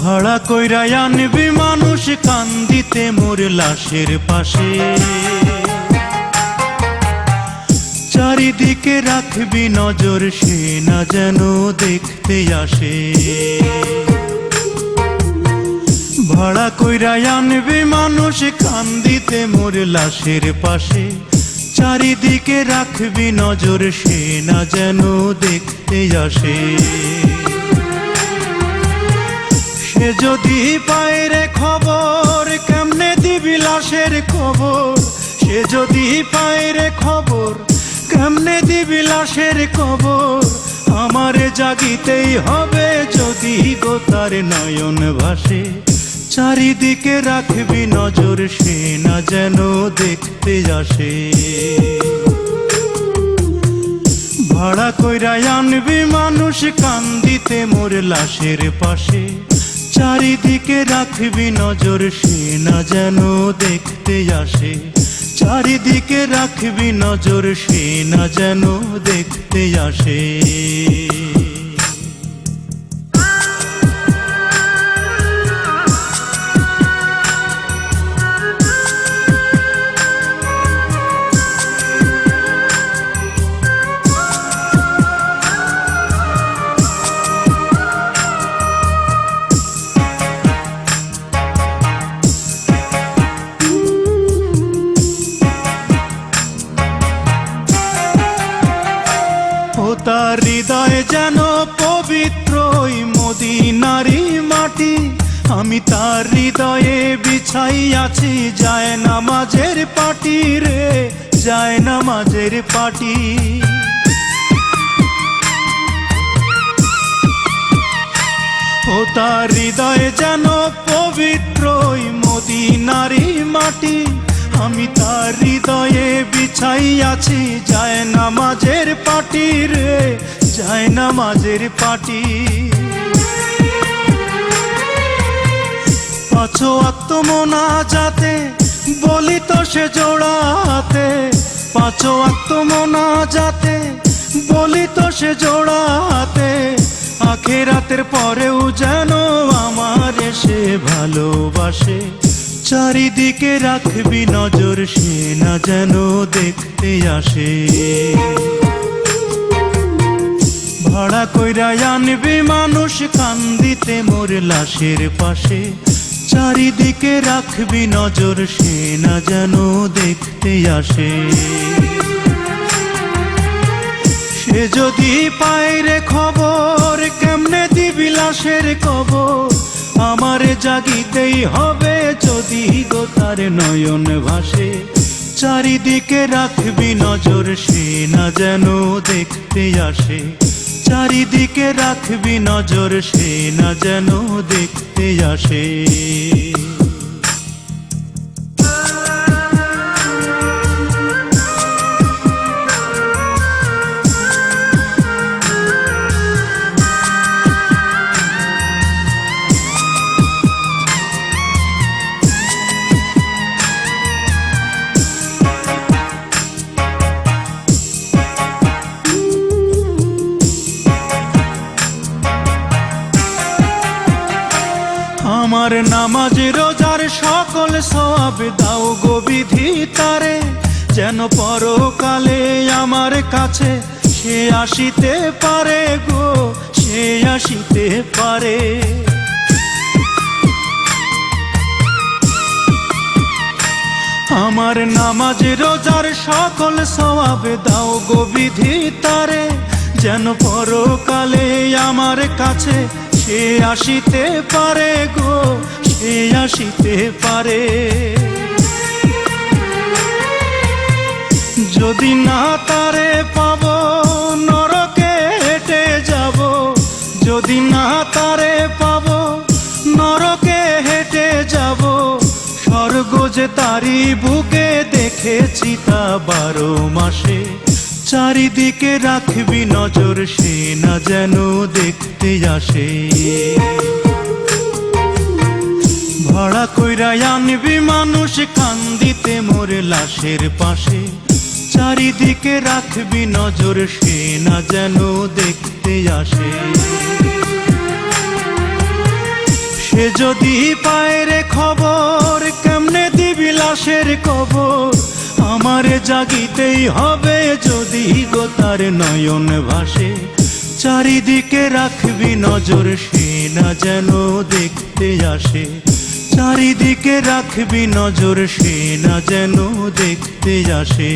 ভাড়া কইরা আনবি মানুষ কান্দিতে মোর লাশের পাশে, চারিদিকে রাখবি নজর সে না যেন দেখতে আসে। ভাড়া কইরা আনবি মানুষ কান্দিতে মোর লাশের পাশে, চারিদিকে রাখবি নজর সে না যেন দেখতে আসে। সে যদি পায় রে খবর কেমনে দিবি লাশের খবর, সে যদি পায় রে খবর কেমনে দিবি লাশের খবর। আমারে জাগিতেই হবে যদি গো তার নয়ন ভাসে, চারিদিকে রাখবি নজর সে না যেন দেখতে আসে। ভাড়া কইরা আনবি মানুষ কান্দিতে মোর লাশের পাশে, চারিদিকে রাখবি নজর সে না যেন দেখতে আসে। চারিদিকে রাখবি নজর সে না যেন দেখতে আসে। তার হৃদয় যেন পবিত্র ওই মদিনারি মাটি, আমি তার হৃদয়ে বিছাই আছি যায় নামাজের পাটি রে, যায় নামাজের পাটি। ও তার হৃদয় যেন পবিত্র ওই মদিনারি মাটি, আমি তার হৃদয়ে বিছাই আছি যায় নামাজের পাটি রে, যায় নামাজের পাটি। পাঁচ ওয়াক্ত মোনাজাতে বলি তো সে জোড়াতে, পাঁচ ওয়াক্ত মোনাজাতে বলি তো সে জোড়াতে। আখিরাতের পরেও যেন আমার সে ভালোবাসে, চারিদিকে রাখবি নজর সে না যেন দেখতে আসে। ভাড়া কইরা আনবি মানুষ কান্দিতে মোর লাশের পাশে, চারিদিকে রাখবি নজর সে না যেন দেখতে আসে। সে যদি পায় রে খবর কেমনে দিবি লাশের খবর, আমারে জাগিতেই হবে যদি গো তার নয়ন ভাসে। চারিদিকে রাখবি নজর সে না যেন দেখতে আসে, চারিদিকে রাখবি নজর সে না যেন দেখতে আসে। আমার নামাজ রোজার সকল সওয়াব দাও গো বিধি তারে, যেন পরকালে আমার কাছে সে আসিতে পারে গো, সে আসিতে পারে। আমার নামাজ রোজার সকল সওয়াব দাও গো বিধি তারে, যেন পরকালে আমার কাছে সে আসিতে পারে গো, সে আসিতে পারে। যদি না তারে পাব নরকে হেঁটে যাব, যদি না তারে পাব নরকে হেঁটে যাব। স্বর্গ যে তারি বুকে দেখেছি তা 12 মাসে, চারিদিকে রাখবি নজর সে না যেন দেখতে আসে। ভাড়া কইরা আনবি মানুষ কান্দিতে মোর লাশের পাশে, চারিদিকে রাখবি নজর সে না যেন দেখতে আসে। সে যদি পায় রে খবর কেমনে দিবি লাশের কবর, আমারে জাগিতেই হবে যদি গো তার নয়ন ভাসে। চারিদিকে রাখবি নজর সে না যেন দেখতে আসে, চারিদিকে রাখবি নজর সে না যেন দেখতে আসে।